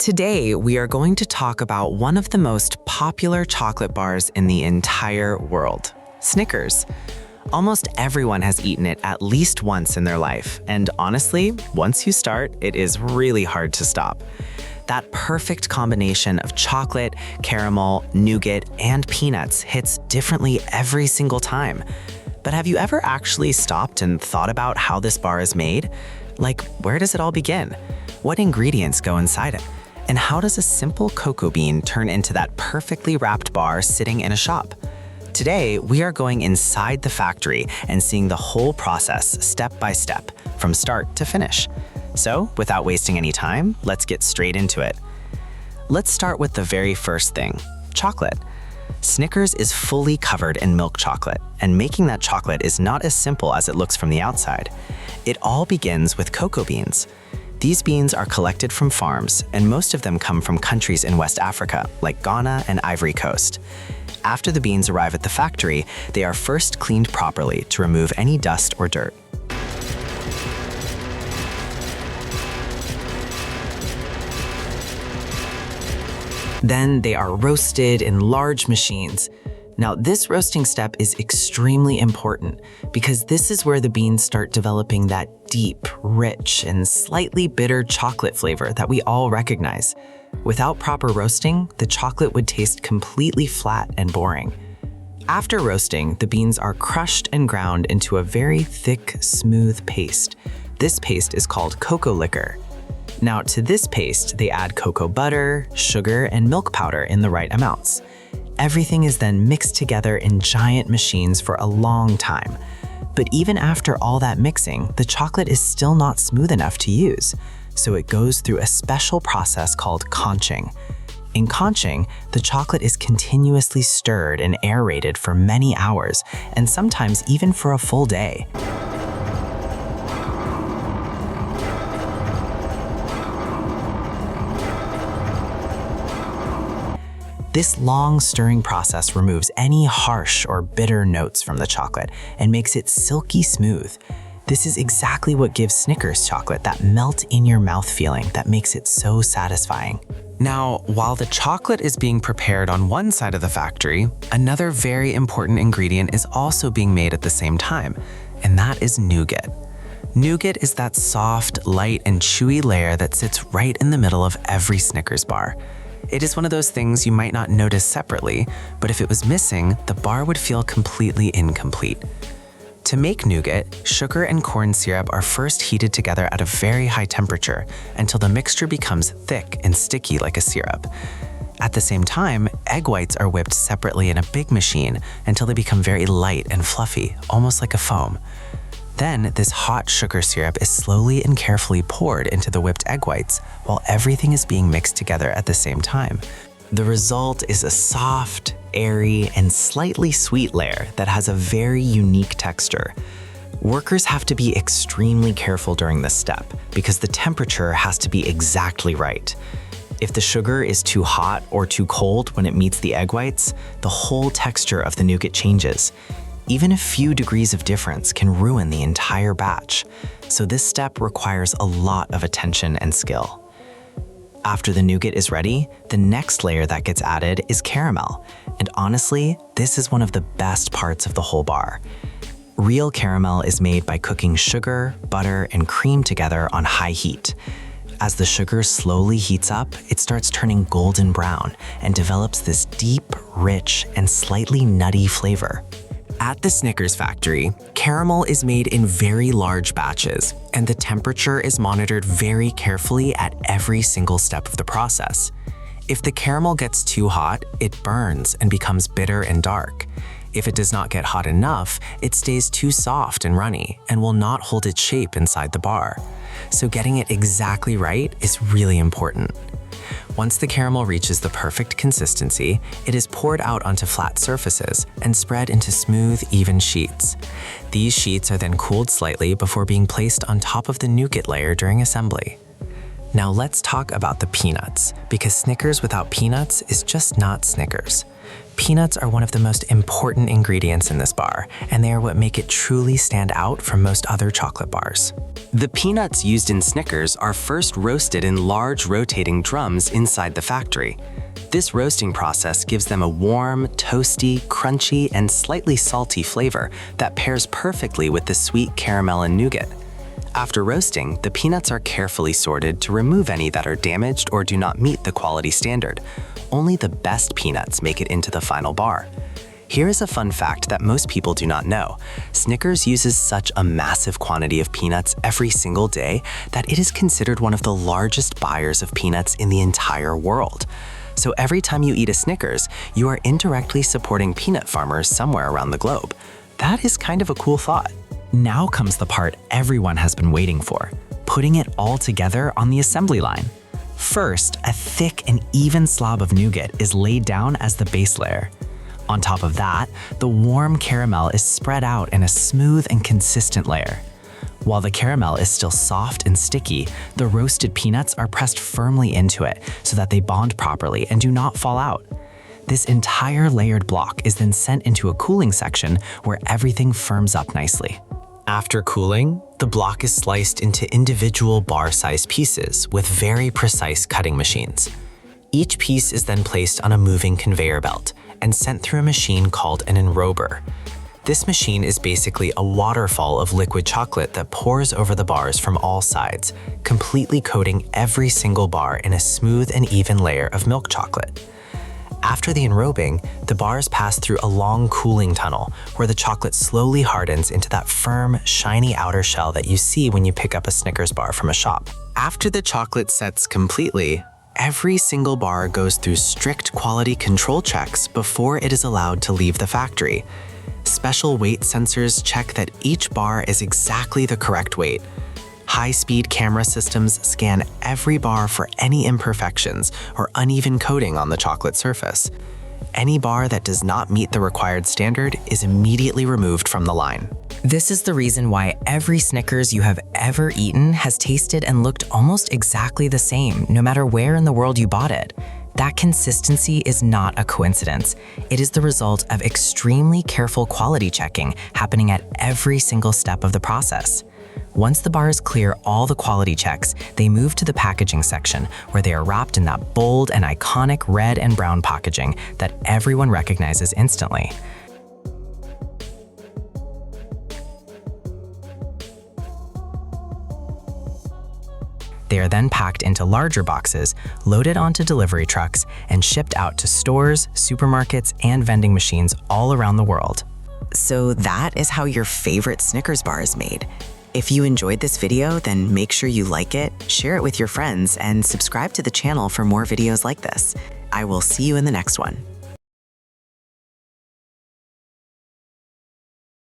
Today, we are going to talk about one of the most popular chocolate bars in the entire world, Snickers. Almost everyone has eaten it at least once in their life, and honestly, once you start, it is really hard to stop. That perfect combination of chocolate, caramel, nougat, and peanuts hits differently every single time. But have you ever actually stopped and thought about how this bar is made? Like, where does it all begin? What ingredients go inside it? And how does a simple cocoa bean turn into that perfectly wrapped bar sitting in a shop? Today, we are going inside the factory and seeing the whole process step by step, from start to finish. So, without wasting any time, let's get straight into it. Let's start with the very first thing, chocolate. Snickers is fully covered in milk chocolate, and making that chocolate is not as simple as it looks from the outside. It all begins with cocoa beans. These beans are collected from farms, and most of them come from countries in West Africa, like Ghana and Ivory Coast. After the beans arrive at the factory, they are first cleaned properly to remove any dust or dirt. Then they are roasted in large machines. Now, this roasting step is extremely important because this is where the beans start developing that deep, rich, and slightly bitter chocolate flavor that we all recognize. Without proper roasting, the chocolate would taste completely flat and boring. After roasting, the beans are crushed and ground into a very thick, smooth paste. This paste is called cocoa liquor. Now, to this paste, they add cocoa butter, sugar, and milk powder in the right amounts. Everything is then mixed together in giant machines for a long time. But even after all that mixing, the chocolate is still not smooth enough to use, so it goes through a special process called conching. In conching, the chocolate is continuously stirred and aerated for many hours, and sometimes even for a full day. This long stirring process removes any harsh or bitter notes from the chocolate and makes it silky smooth. This is exactly what gives Snickers chocolate that melt-in-your-mouth feeling that makes it so satisfying. Now, while the chocolate is being prepared on one side of the factory, another very important ingredient is also being made at the same time, and that is nougat. Nougat is that soft, light, and chewy layer that sits right in the middle of every Snickers bar. It is one of those things you might not notice separately, but if it was missing, the bar would feel completely incomplete. To make nougat, sugar and corn syrup are first heated together at a very high temperature until the mixture becomes thick and sticky like a syrup. At the same time, egg whites are whipped separately in a big machine until they become very light and fluffy, almost like a foam. Then, this hot sugar syrup is slowly and carefully poured into the whipped egg whites while everything is being mixed together at the same time. The result is a soft, airy, and slightly sweet layer that has a very unique texture. Workers have to be extremely careful during this step because the temperature has to be exactly right. If the sugar is too hot or too cold when it meets the egg whites, the whole texture of the nougat changes. Even a few degrees of difference can ruin the entire batch, so this step requires a lot of attention and skill. After the nougat is ready, the next layer that gets added is caramel, and honestly, this is one of the best parts of the whole bar. Real caramel is made by cooking sugar, butter, and cream together on high heat. As the sugar slowly heats up, it starts turning golden brown and develops this deep, rich, and slightly nutty flavor. At the Snickers factory, caramel is made in very large batches, and the temperature is monitored very carefully at every single step of the process. If the caramel gets too hot, it burns and becomes bitter and dark. If it does not get hot enough, it stays too soft and runny and will not hold its shape inside the bar. So getting it exactly right is really important. Once the caramel reaches the perfect consistency, it is poured out onto flat surfaces and spread into smooth, even sheets. These sheets are then cooled slightly before being placed on top of the nougat layer during assembly. Now let's talk about the peanuts, because Snickers without peanuts is just not Snickers. Peanuts are one of the most important ingredients in this bar, and they are what make it truly stand out from most other chocolate bars. The peanuts used in Snickers are first roasted in large rotating drums inside the factory. This roasting process gives them a warm, toasty, crunchy, and slightly salty flavor that pairs perfectly with the sweet caramel and nougat. After roasting, the peanuts are carefully sorted to remove any that are damaged or do not meet the quality standard. Only the best peanuts make it into the final bar. Here is a fun fact that most people do not know. Snickers uses such a massive quantity of peanuts every single day that it is considered one of the largest buyers of peanuts in the entire world. So every time you eat a Snickers, you are indirectly supporting peanut farmers somewhere around the globe. That is kind of a cool thought. Now comes the part everyone has been waiting for, putting it all together on the assembly line. First, a thick and even slob of nougat is laid down as the base layer. On top of that, the warm caramel is spread out in a smooth and consistent layer. While the caramel is still soft and sticky, the roasted peanuts are pressed firmly into it so that they bond properly and do not fall out. This entire layered block is then sent into a cooling section where everything firms up nicely. After cooling, the block is sliced into individual bar-sized pieces with very precise cutting machines. Each piece is then placed on a moving conveyor belt and sent through a machine called an enrober. This machine is basically a waterfall of liquid chocolate that pours over the bars from all sides, completely coating every single bar in a smooth and even layer of milk chocolate. After the enrobing, the bars pass through a long cooling tunnel where the chocolate slowly hardens into that firm, shiny outer shell that you see when you pick up a Snickers bar from a shop. After the chocolate sets completely, every single bar goes through strict quality control checks before it is allowed to leave the factory. Special weight sensors check that each bar is exactly the correct weight. High-speed camera systems scan every bar for any imperfections or uneven coating on the chocolate surface. Any bar that does not meet the required standard is immediately removed from the line. This is the reason why every Snickers you have ever eaten has tasted and looked almost exactly the same, no matter where in the world you bought it. That consistency is not a coincidence. It is the result of extremely careful quality checking happening at every single step of the process. Once the bars clear all the quality checks, they move to the packaging section where they are wrapped in that bold and iconic red and brown packaging that everyone recognizes instantly. They are then packed into larger boxes, loaded onto delivery trucks, and shipped out to stores, supermarkets, and vending machines all around the world. So that is how your favorite Snickers bar is made. If you enjoyed this video, then make sure you like it, share it with your friends, and subscribe to the channel for more videos like this. I will see you in the next one.